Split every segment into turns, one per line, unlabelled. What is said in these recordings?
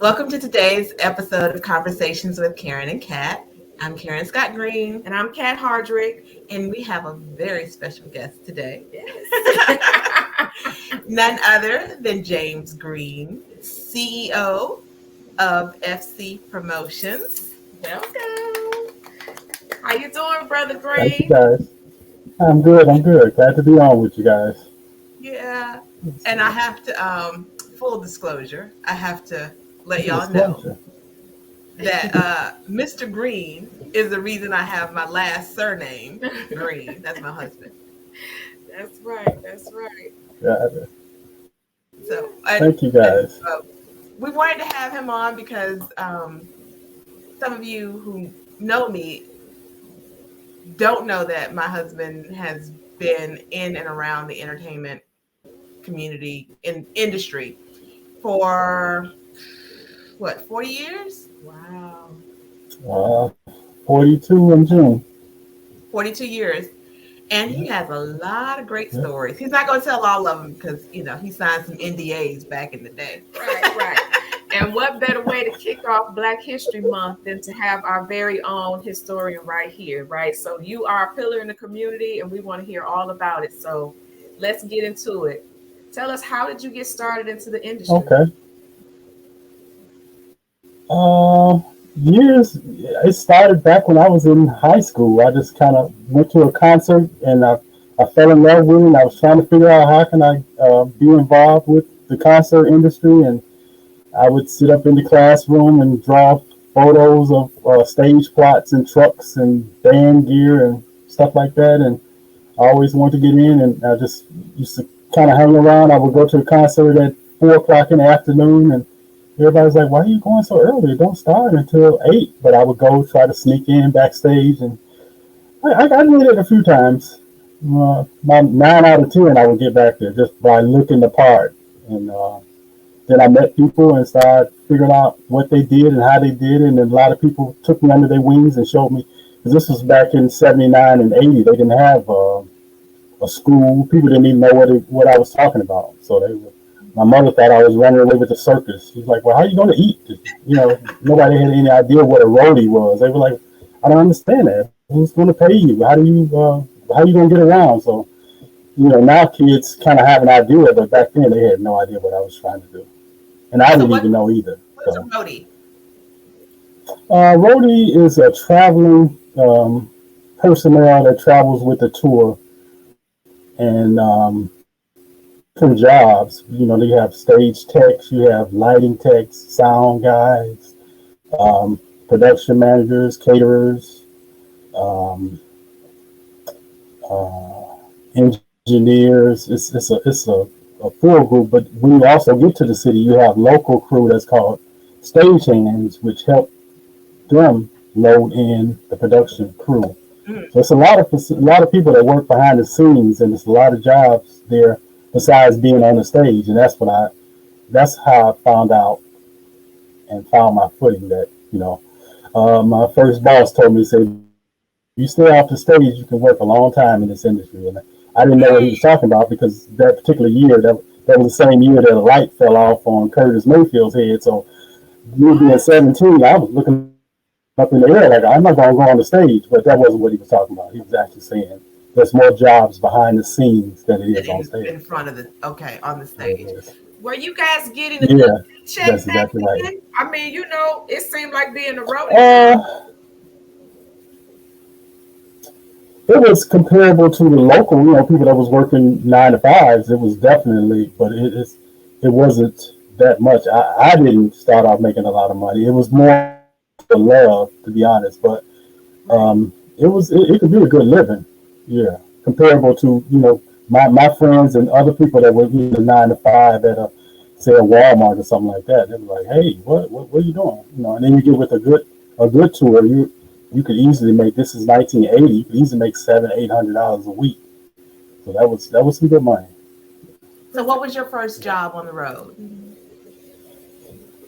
Welcome to today's episode of Conversations with Karen and Kat. I'm Karen Scott Green.
And I'm Kat Hardrick.
And we have a very special guest today.
Yes.
None other than James Greene, CEO of FC Promotions.
Welcome. How you doing, Brother
Thank you,
Green?
guys. I'm good. Glad to be on with you guys.
Yeah. And I have to, full disclosure, I have to let y'all know that Mr. Greene is the reason I have my last surname, Greene. That's my husband.
That's right.
Yeah.
So
Thank you, guys.
We wanted to have him on because some of you who know me don't know that my husband has been in and around the entertainment community industry for 40 years?
Wow.
42 in June.
42 years. And he has a lot of great stories. He's not going to tell all of them because, he signed some NDAs back in the day.
Right. And what better way to kick off Black History Month than to have our very own historian right here, right? So you are a pillar in the community and we want to hear all about it. So let's get into it. Tell us, how did you get started into the industry?
Okay. It started back when I was in high school. I just kind of went to a concert and I fell in love with it. And I was trying to figure out how can I be involved with the concert industry. And I would sit up in the classroom and draw photos of stage plots and trucks and band gear and stuff like that. And I always wanted to get in, and I just used to kind of hang around. I would go to a concert at 4 o'clock in the afternoon, and everybody's like, "Why are you going so early? It don't start until 8." But I would go try to sneak in backstage, and I did it a few times. My 9 out of 10, I would get back there just by looking the part. And then I met people and started figuring out what they did and how they did it. And then a lot of people took me under their wings and showed me, because this was back in 79 and 80. They didn't have a school. People didn't even know what I was talking about. So my mother thought I was running away with the circus. She's like, "Well, how are you going to eat?" Nobody had any idea what a roadie was. They were like, "I don't understand that. Who's going to pay you? How are you going to get around?" So, now kids kind of have an idea, but back then they had no idea what I was trying to do. And I didn't even know either.
What's a roadie?
Roadie is a traveling personnel that travels with the tour. And from jobs, they have stage techs, you have lighting techs, sound guys, production managers, caterers, engineers. It's a full group. But when you also get to the city, you have local crew that's called stagehands, which help them load in the production crew. So it's a lot of people that work behind the scenes, and there's a lot of jobs there besides being on the stage. And that's how I found out and found my footing. That my first boss told me, said, "You stay off the stage, you can work a long time in this industry." And I didn't know what he was talking about, because that particular year, that was the same year that a light fell off on Curtis Mayfield's head. So me being 17, I was looking up in the air like, I'm not going to go on the stage. But that wasn't what he was talking about. He was actually saying there's more jobs behind the scenes than it is on stage.
In front of on the stage.
Were you guys getting a good check
that's
back
exactly
then?
right.
I mean, it seemed like being a roadie.
It was comparable to the local, people that was working 9 to 5s. It was definitely, but it wasn't that much. I didn't start off making a lot of money. It was more for love, to be honest. But it could be a good living, comparable to my friends and other people that were 9 to 5 at say a Walmart or something like that. They were like, "Hey, what are you doing?" And then you get with a good tour, you could easily make, this is 1980, you could easily make $700-800 a week. So that was some good money.
So what was your first job on the road?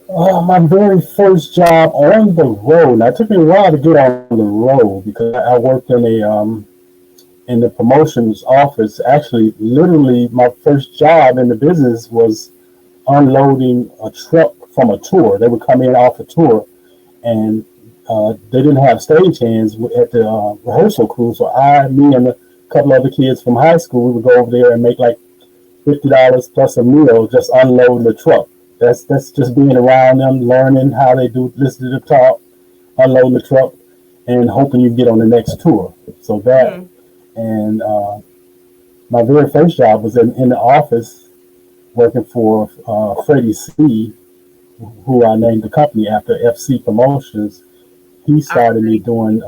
My very first job on the road. Now, it took me a while to get on the road because I worked in the promotions office. Actually, literally, my first job in the business was unloading a truck from a tour. They would come in off a tour, and they didn't have stage hands at the rehearsal crew. So me and a couple other kids from high school, we would go over there and make like $50 plus a meal, just unloading the truck. That's just being around them, learning how they do, listen to the talk, unloading the truck, and hoping you get on the next tour. So that, and my very first job was in the office working for Freddie C, who I named the company after, FC Promotions. He started me doing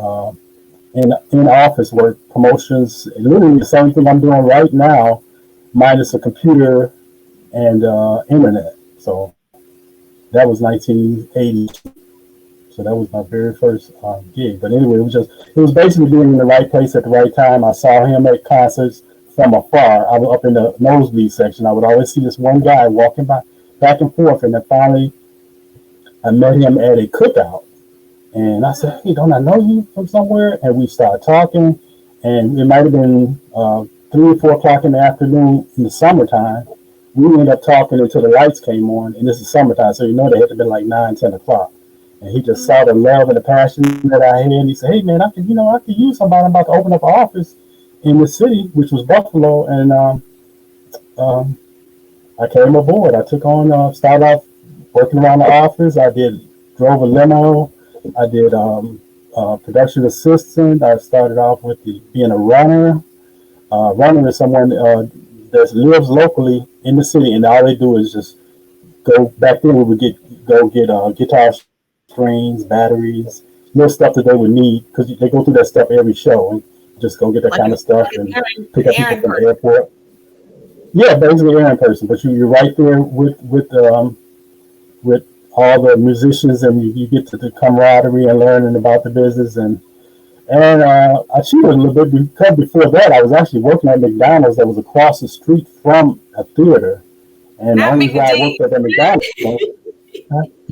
in office work, promotions, literally the same thing I'm doing right now, minus a computer and internet. So that was 1980. So that was my very first gig. But anyway, it was basically being in the right place at the right time. I saw him at concerts from afar. I was up in the nosebleed section. I would always see this one guy walking by back and forth, and then finally I met him at a cookout. And I said, "Hey, don't I know you from somewhere?" And we started talking, and it might have been 3 or 4 o'clock in the afternoon in the summertime. We ended up talking until the lights came on, and this is summertime, so they had to be like 9, 10 o'clock. And he just saw the love and the passion that I had, and he said, "Hey, man, I could use somebody. I'm about to open up an office in the city," which was Buffalo, and I came aboard. I took on, started off working around the office. Drove a limo. I did production assistant. I started off with being a runner. Runner is someone that lives locally in the city, and all they do is just go. Back then, we would get guitar strings, batteries, little stuff that they would need, because they go through that stuff every show, and just go get that kind of stuff and pick up people from the airport. Yeah, basically an errand person, but you're right there with all the musicians, and you get to the camaraderie and learning about the business. And I cheated a little bit, because before that I was actually working at McDonald's that was across the street from a theater. And the only reason I worked at that McDonald's,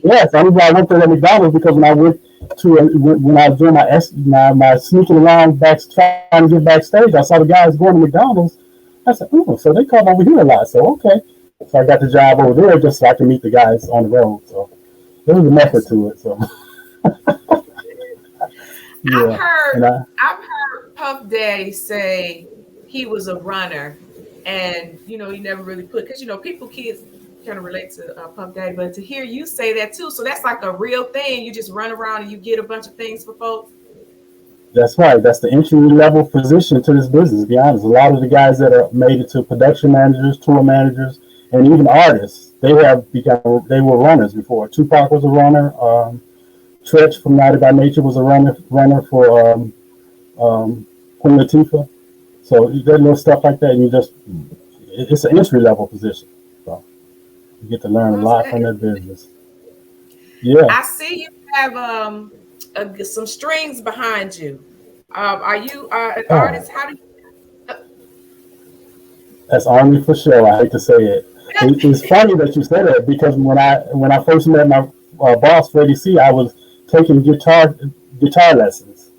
yes, the only reason I worked at that McDonald's because when I went when I was doing my sneaking around trying to get backstage, I saw the guys going to McDonald's. I said, "Oh, so they come over here a lot." So okay. So I got the job over there just so I can meet the guys on the road. So there was a method to it. So
yeah. I've heard Puff Daddy say he was a runner, and he never really because kids kind of relate to Puff Daddy, but to hear you say that too, so that's like a real thing. You just run around and you get a bunch of things for folks.
That's right. That's the entry level position to this business. To be honest, a lot of the guys that are made it to production managers, tour managers, and even artists, they were runners before. Tupac was a runner. Tretch from Naughty by Nature was a runner for Queen Latifah. So you get little stuff like that, and it's an entry level position. So you get to learn a lot from that business. Yeah.
I see you have some strings behind you. Are you an artist? How do you?
That's Army for sure. I hate to say it. It's funny that you said that, because when I first met my boss Freddie C, I was taking guitar lessons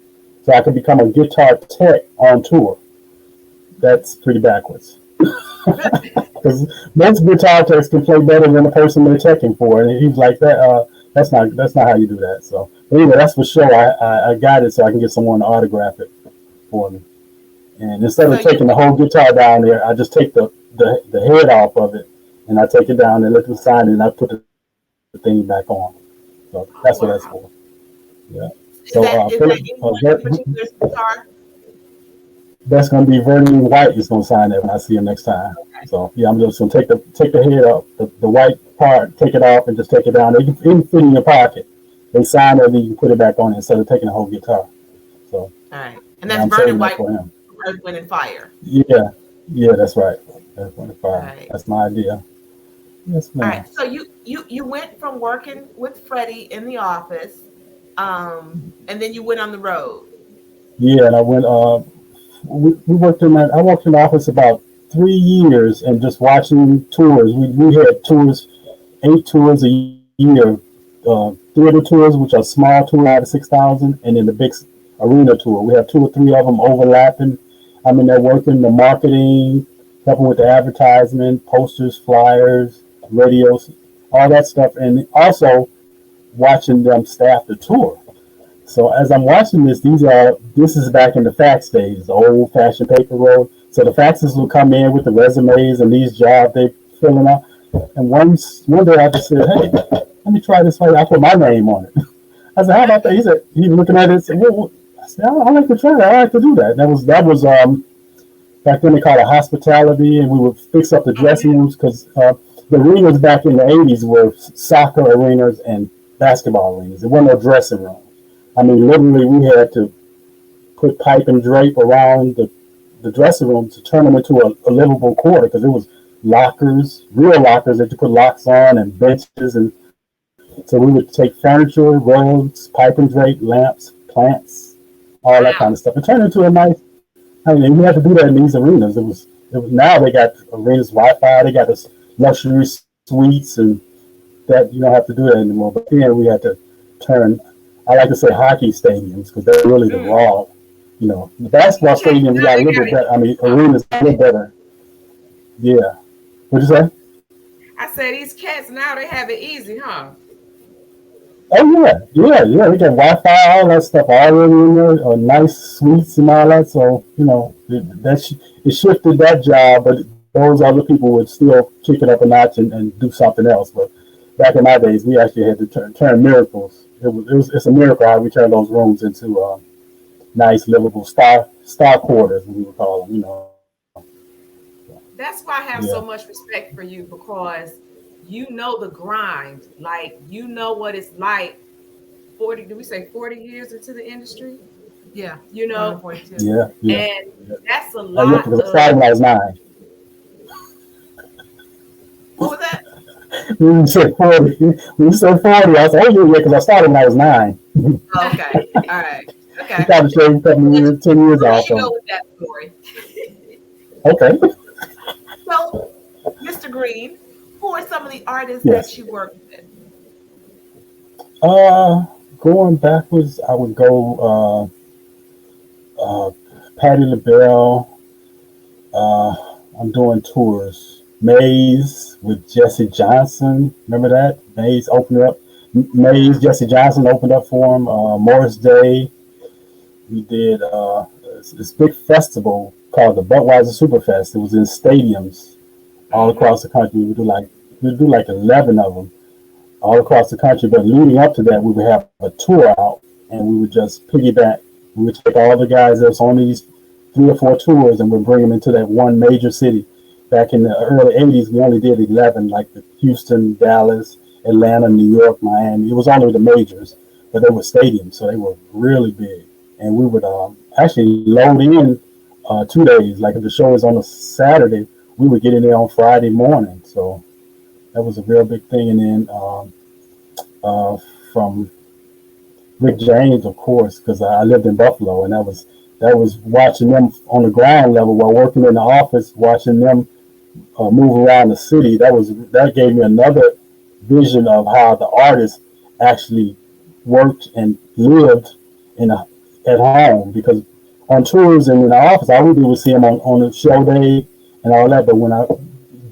so I could become a guitar tech on tour. That's pretty backwards. Because most guitar techs can play better than the person they're teching for, and he was like, that's not how you do that. So anyway, that's for sure. I got it so I can get someone to autograph it for me. And instead of taking the whole guitar down there, I just take the head off of it, and I take it down and let them sign it, and I put the thing back on. So that's what that's for. Yeah. So that's going to be Vernon White is going to sign it when I see him next time. Okay. So yeah, I'm just going to take the head off, the white part, take it off, and just take it down. They can fit in your pocket. They sign it, and you can put it back on instead of taking the whole guitar. So
all right, and that's Vernon White for him. Earth, Wind, and Fire.
Yeah, that's right. Earth, Wind, and Fire. Right. That's my idea. Yes, ma'am.
All right. So you went from working with Freddie in the office, and then you went on the road. Yeah,
and I went. We worked I worked in the office about 3 years, and just watching tours. We had 8 tours a year. Theater tours, which are small tours out of 6,000, and then the big arena tour. We have 2 or 3 of them overlapping. I'm in there working the marketing, helping with the advertisement, posters, flyers, radios, all that stuff, and also watching them staff the tour. So as I'm watching this, this is back in the fax days, the old fashioned paper road. So the faxes will come in with the resumes and these jobs they filling out. And one day I just said, hey, let me try this way. I put my name on it. I said, how about that? He said, he looking at it and said, well, I said, I like to try that. I like to do that. That was back then they called it hospitality, and we would fix up the dressing rooms because the arenas back in the 80s were soccer arenas and basketball arenas. There wasn't no dressing room. I mean, literally, we had to put pipe and drape around the dressing room to turn them into a livable quarter because it was lockers, real lockers that you put locks on and benches. And so we would take furniture, rugs, pipe and drape, lamps, plants, all that kind
Wow.
of stuff, and turn it into a nice. I mean, we had to do that in these arenas. It was now they got arenas Wi-Fi, they got this luxury suites, and that you don't have to do that anymore. But then we had to turn. I like to say hockey stadiums because they're really the
Mm.
raw. The basketball
Okay,
stadiums
now
got a
they
little
got
bit
it.
better. I mean, arenas a little better. Yeah. What'd you say?
I said these cats now they have it easy, huh?
Oh yeah, yeah, yeah. We got Wi-Fi, all that stuff already in there, nice suites and all that. So it shifted that job, but those other people would still kick it up a notch and do something else. But back in my days, we actually had to turn miracles. It's a miracle how we turned those rooms into nice, livable star quarters, we would call them.
That's why I have
Yeah,
so much respect for you because you know the grind. Like you know what it's like 40, do we say 40 years into the industry?
Yeah,
You
going on
know,
42.
yeah, yeah.
and
Yeah.
that's a
Oh yeah,
lot
because I started
of
when I was 9.
What was that?
When you said 40, when you said 40, I was like, oh yeah, yeah, because I started when I was 9.
Oh, okay. All right.
You
Okay.
probably shaved a couple of
We'll let
years, 10 years
I'll
off
let you
from
go
it.
with that story.
Okay.
So, Mr. Green, who are some of the artists that
Yes.
you work with?
Uh, Going backwards, I would go uh, Patti LaBelle. Uh, I'm doing tours. Maze with Jesse Johnson. Remember that? Maze opened up. Maze,
Yeah.
Jesse Johnson opened up for him. Morris Day. We did this big festival called the Budweiser Superfest. It was in stadiums all
Mm-hmm.
across the country. We would do like 11 of them all across the country. But leading up to that, we would have a tour out, and we would just piggyback. We would take all the guys that's on these 3 or 4 tours, and we'd bring them into that one major city. Back in the early '80s, we only did 11, like the Houston, Dallas, Atlanta, New York, Miami. It was only the majors, but they were stadiums, so they were really big. And we would actually load in 2 days. Like if the show is on a Saturday, we would get in there on Friday morning. So that was a real big thing. And then uh, from Rick James, of course, because I lived in Buffalo, and that was watching them on the ground level while working in the office, watching them move around the city. That gave me another vision of how the artist actually worked and lived in a, at home. Because on tours and in the office, all we did was see him on a show day and all that. But when I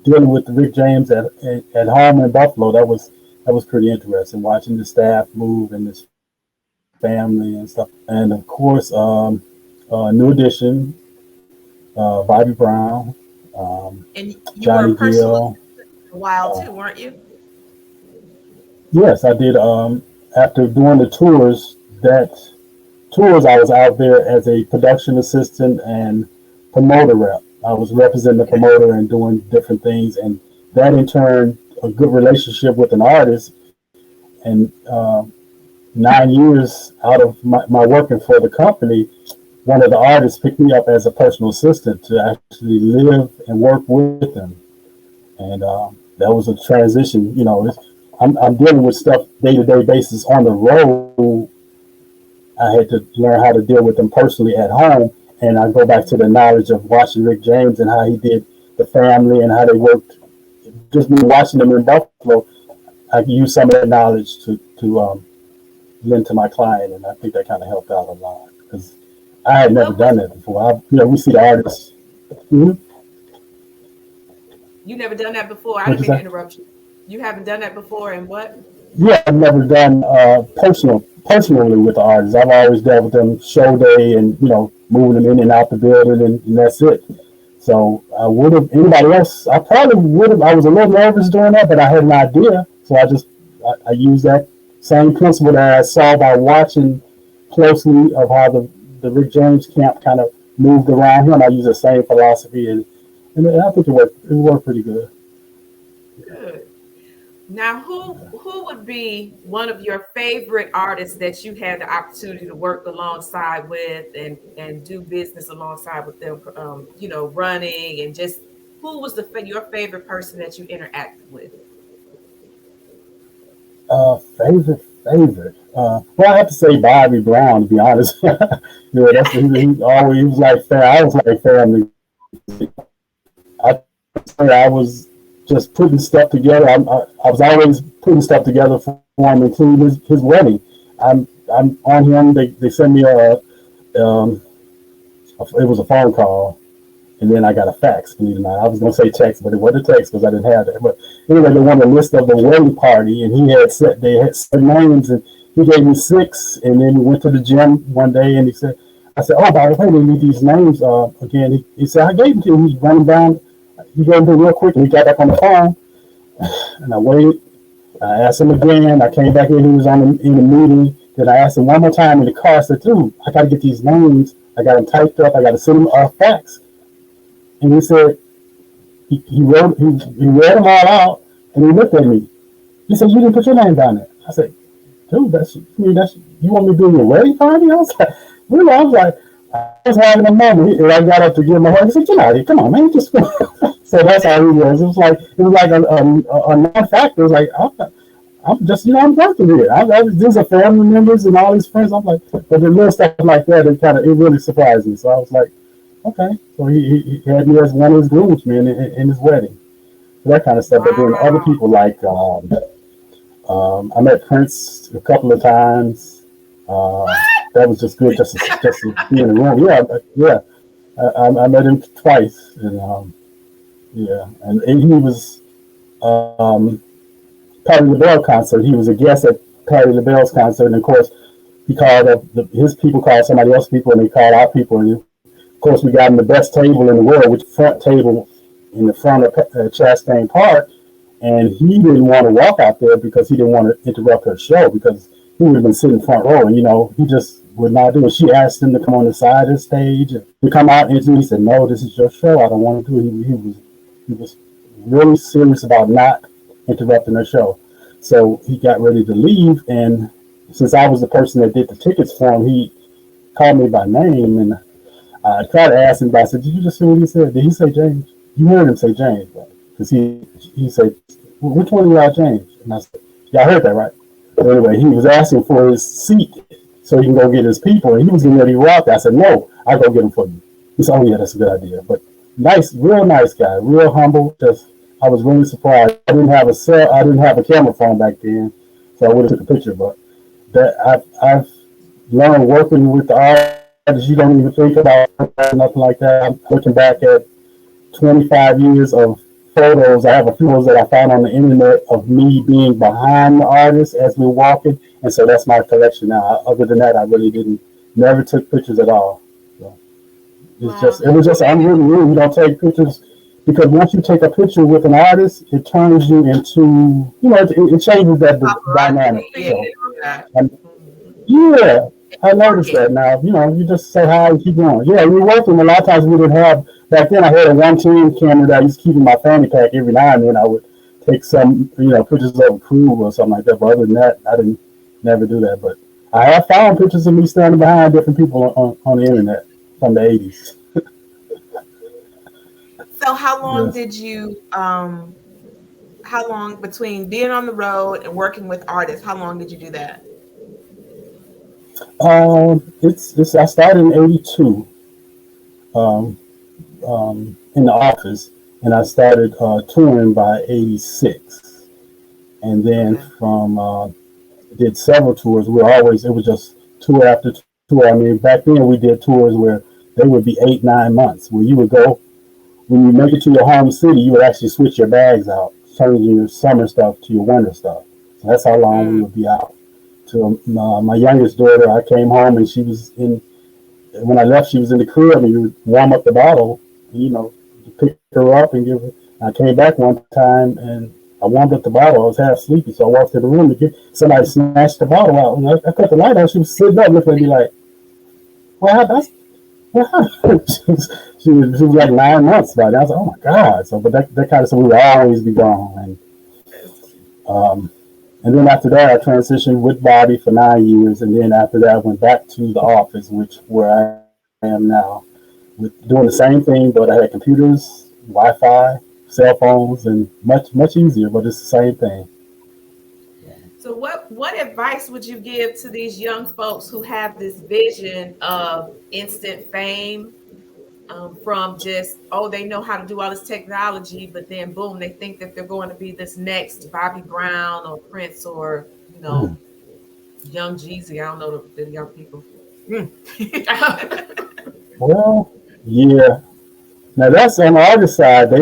dealing with Rick James at home in Buffalo, that was pretty interesting watching the staff move and his family and stuff. And of course, New Edition, Bobby Brown,
And you were
Johnny
a personal
Gill.
assistant for a while
Uh,
too, weren't you?
yes, I did. After doing the tours, I was out there as a production assistant and promoter rep. I was representing the
Okay.
promoter and doing different things, and that in turn, a good relationship with an artist. And 9 years out of my working for the company, one of the artists picked me up as a personal assistant to actually live and work with them. And that was a transition. I'm dealing with stuff day to day basis on the road. I had to learn how to deal with them personally at home. And I go back to the knowledge of watching Rick James and how he did the family and how they worked. Just me watching them in Buffalo, I can use some of that knowledge to lend to my client, and I think that kind of helped out a lot because I had never
What was
done that before. We see the artists. Mm-hmm.
You never done that before. I
What'd
didn't
you
mean to
say?
interrupt you. You haven't done that before, and what?
Yeah, I've never done personally with the artists. I've always dealt with them show day and moving them in and out the building, and that's it. So I would have anybody else. I probably would have. I was a little nervous doing that, but I had an idea, so I used that same principle that I saw by watching closely of how the Rick James camp kind of moved around him. I used the same philosophy, and I think it worked. It worked pretty good.
Good. Now, who would be one of your favorite artists that you had the opportunity to work alongside with and do business alongside with them, running and just who was your favorite person that you interacted with?
Favorite. Well, I have to say Bobby Brown, to be honest. That's he was like I was like family. I was just putting stuff together. I was always putting stuff together for him, including his wedding. I'm on him. They sent me it was a phone call, and then I got a fax. Believe it or not, I was gonna say text, but it wasn't a text because I didn't have that. But anyway, they wanted a list of the wedding party, and they had set names, and he gave me 6. And then we went to the gym one day, and I said, oh, by the way, they need these names again. He said, I gave them to him. He's running down. He gave them real quick, and we got back on the phone, and I waited. I asked him again. I came back in. He was in the meeting. Then I asked him one more time in the car. I said, dude, I got to get these names. I got them typed up. I got to send them a fax. And he said, he read them all out, and he looked at me. He said, you didn't put your name down there. I said, dude, you want me to do your wedding party? I was like, really? I was having a moment. And I got up to give him a hug. He said, get out of here. Come on, man. Just so that's how he was. It was like a non-factor. It was like, I'm just, I'm working here. These are family members and all these friends. I'm like, but the little stuff like that, it really surprised me. So I was like, okay. So he had me as one of his groomsmen in his wedding. So that kind of stuff. Wow. But then other people like, I met Prince a couple of times. That was just good, just to be in the room. Yeah. I met him twice, and and he was Patti LaBelle concert. He was a guest at Patti LaBelle's concert, and of course, he called up his people, called somebody else's people, and they called our people. And of course, we got him the best table in the world, which front table in the front of Chastain Park. And he didn't want to walk out there because he didn't want to interrupt her show, because he would have been sitting front row, and he just would not do it. She asked him to come on the side of the stage and to come out, and he said, "No, this is your show. I don't want to do it." He was really serious about not interrupting her show. So he got ready to leave, and since I was the person that did the tickets for him, he called me by name, and I tried to ask him, but I said, "Did you just hear what he said? Did he say James? You heard him say James, right?" Because he said, "Which one of y'all James?" And I said, "Y'all heard that, right?" But anyway, he was asking for his seat so he can go get his people, and he was getting ready to walk. I said, "No, I'll go get him for you." He said, "Oh yeah, that's a good idea." But nice, real nice guy, real humble. Just I was really surprised. I didn't have a camera phone back then, so I would have took a picture. But that I've learned working with the artists, you don't even think about nothing like that. I'm looking back at 25 years of photos. I have a few photos that I found on the internet of me being behind the artist as we're walking, and so that's my collection now. Other than that, I really never took pictures at all. So it was just I'm really you don't take pictures, because once you take a picture with an artist, it turns you into it changes that dynamic. So, I noticed that now. You just say hi and keep going. Yeah, we're working. A lot of times we didn't have. Back then, I had a 110 camera that I used to keep in my fanny pack. Every now and then, I would take some, pictures of a crew or something like that. But other than that, I didn't never do that. But I have found pictures of me standing behind different people on the internet from the 80s.
So, how long did you? How long between being on the road and working with artists? How long did you do that?
I started in '82. In the office, and I started touring by '86, and then did several tours. It was just tour after tour. I mean, back then we did tours where they would be 8-9 months, where you would go, when you make it to your home city, you would actually switch your bags out. changing your summer stuff to your winter stuff. So that's how long we would be out. To my youngest daughter, I came home and she was in. When I left, she was in the crib, and you would warm up the bottle, to pick her up and give her. I came back one time and I warmed up the bottle. I was half sleepy, so I walked to the room to get somebody snatched the bottle out. And I cut the light on. She was sitting up looking at me like, "Well, that's she was like 9 months by then. I was like, oh my God. So, but that kind of, so we would always be gone. And then after that, I transitioned with Bobby for 9 years. And then after that, I went back to the office, where I am now, with doing the same thing, but I had computers, Wi-Fi, cell phones, and much easier, but it's the same thing.
So what advice would you give to these young folks who have this vision of instant fame, from just, they know how to do all this technology, but then boom, they think that they're going to be this next Bobby Brown or Prince or, young Jeezy. I don't know the young people.
Well, yeah. Now that's on the other side.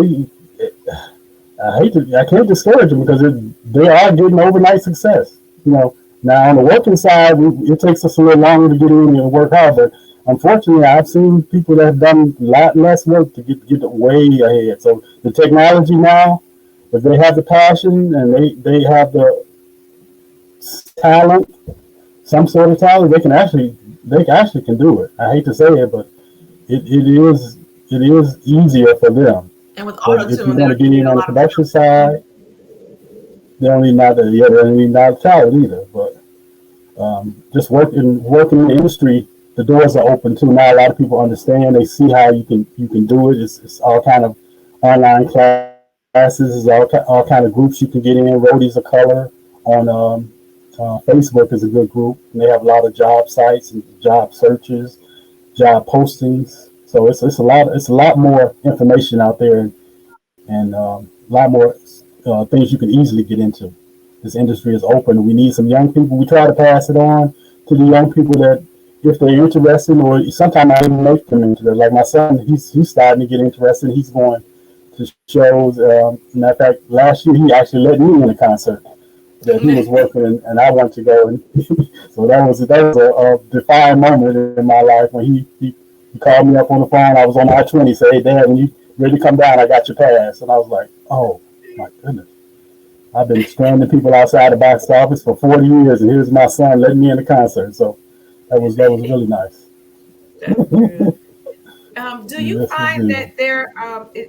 I can't discourage them because they are getting overnight success. Now on the working side, it takes us a little longer to get in and work hard. But unfortunately, I've seen people that have done a lot less work to get way ahead. So the technology now, if they have the passion and they have the talent, some sort of talent, they actually can do it. I hate to say it, but it is easier for them.
And with
But if you want to get in on the production side, they don't need not talent either. But just working in the industry, the doors are open too. Now a lot of people understand. They see how you can do it. It's all kind of online classes. It's all kind of groups you can get in. Roadies of Color on Facebook is a good group. And they have a lot of job sites and job searches, job postings. So it's a lot more information out there, and a lot more things you can easily get into. This industry is open. We need some young people. We try to pass it on to the young people that, if they're interested, or sometimes I even make them interested. Like my son, he's starting to get interested. He's going to shows. Matter of fact, last year he actually let me in a concert that he was working, and I wanted to go. And so that was a defining moment in my life when he called me up on the phone. I was on I-20, said, "Hey, Dad, when you ready to come down, I got your pass." And I was like, "Oh my goodness! I've been stranding people outside the box office for 40 years, and here's my son letting me in the concert." So that was really nice.
Do you find that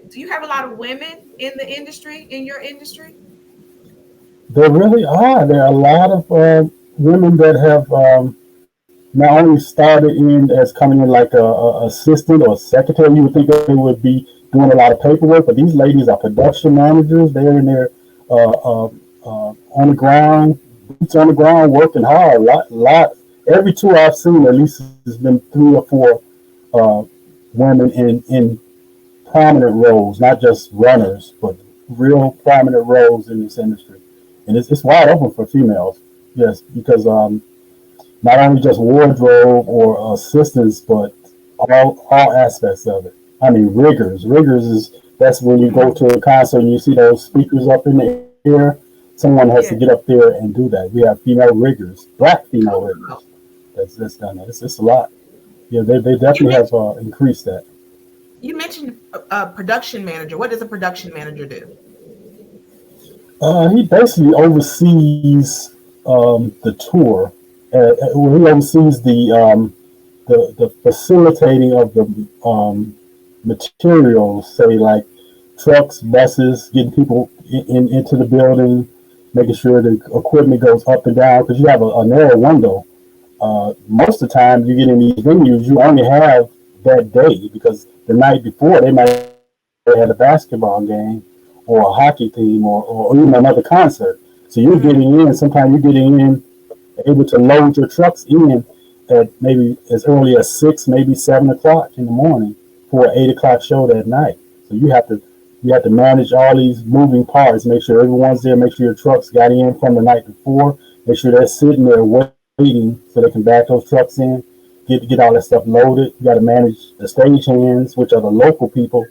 do you have a lot of women in your industry?
There really are. There are a lot of women that have not only started in as coming in like a assistant or a secretary. You would think they would be doing a lot of paperwork, but these ladies are production managers. They're in there on the ground, boots on the ground, working hard. Lot. Every tour I've seen, at least, has been 3 or 4 women in prominent roles, not just runners, but real prominent roles in this industry. And it's wide open for females, yes, because not only just wardrobe or assistants, but all aspects of it. I mean, riggers. That's when you go to a concert and you see those speakers up in the air. Someone has to get up there and do that. We have female riggers, black female riggers. That's done that. It's a lot. Yeah, they definitely have increased that.
You mentioned a production manager. What does a production manager do?
He basically oversees the tour. He oversees the facilitating of the materials, say like trucks, buses, getting people into the building, making sure the equipment goes up and down, because you have a narrow window. Most of the time you get in these venues, you only have that day, because the night before they might have had a basketball game or a hockey team or even another concert. So you're getting in, sometimes you're getting in able to load your trucks in at maybe as early as 6, maybe 7 o'clock in the morning for an 8 o'clock show that night. So you have to manage all these moving parts, make sure everyone's there, make sure your trucks got in from the night before, make sure they're sitting there waiting so they can back those trucks in, get all that stuff loaded. You got to manage the stage hands, which are the local people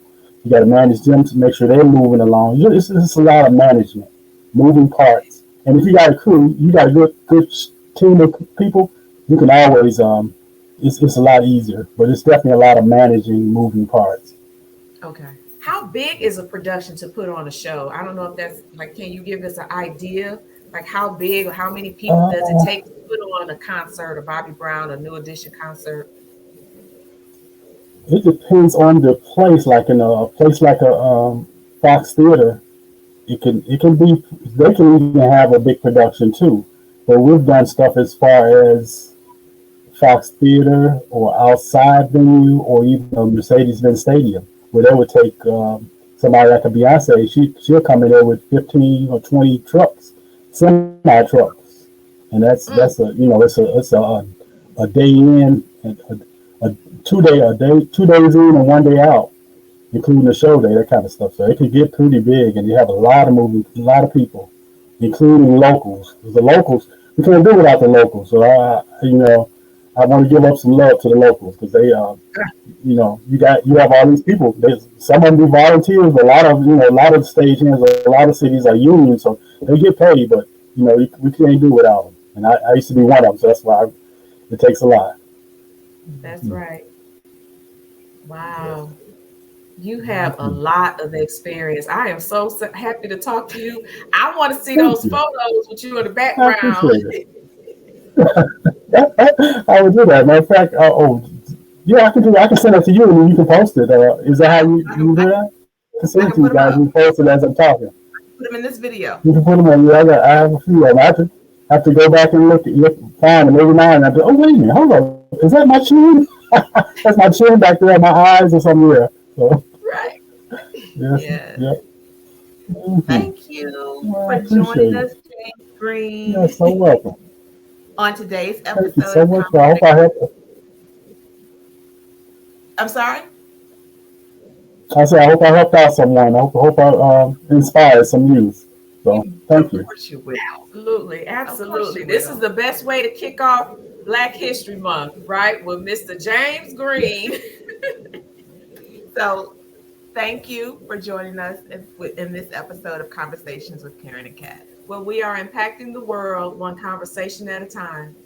You got to manage them to make sure they're moving along. It's a lot of management, moving parts. And if you got a crew, you got a good team of people, you can always it's a lot easier. But it's definitely a lot of managing moving parts.
Okay. How big is a production to put on a show? I don't know if that's like, can you give us an idea? Like how big or how many people does it
Uh,
take to put on a concert, a Bobby Brown, a New Edition concert?
it depends on the place. Like in a place like a Fox Theater, it can be they can even have a big production too. But we've done stuff as far as Fox Theater or outside venue or even a Mercedes-Benz Stadium, where they would take somebody like a Beyonce. She'll come in there with 15 or 20 trucks, semi trucks, and that's
Mm,
a a day in, a 2 day 2 days in and 1 day out, including the show day, that kind of stuff. So it can get pretty big, and you have a lot of people, including locals. The locals, we can't do without the locals. So I want to give up some love to the locals because they, you have all these people. Some of them be volunteers, but a lot of the stage hands, a lot of cities are union, so they get paid, but we can't do without them. And I used to be one of them, so that's why it takes a lot.
that's right.
Yeah.
Wow. You have a lot of experience. I am so happy to talk to you. I want to see
Thank
those
you.
photos with you in the
I
background.
appreciate it. I would do that. Matter of fact, yeah, I can do. I can send it to you, and then you can post it. Is that how you do that? I can
I
send it
can
to you
put them
guys.
up.
You post it as I'm talking.
Put them in this video.
You can put them on. Yeah, I have a few of them. I have to go back and find them every now and then. I go, oh wait a minute, hold on. Is that my chin? That's my chin back there, my eyes or somewhere. So
Right.
yes,
Yeah.
yeah. Mm-hmm.
Thank you
Well, I
for joining
appreciate it.
us, James
You're
Greene,
so welcome.
on today's
Thank you
episode
so
of
much. I hope I
Conversation.
helped.
I'm sorry?
I said I hope I helped out someone. I hope I inspired some youth. So
Of
thank you.
course you will.
Absolutely.
Of course
Absolutely.
you
This is
will.
the best way to kick off Black History Month, right? With Mr. James Greene.
So thank you for joining us in this episode of Conversations with Karen and Kat.
Where we are impacting the world one conversation at a time.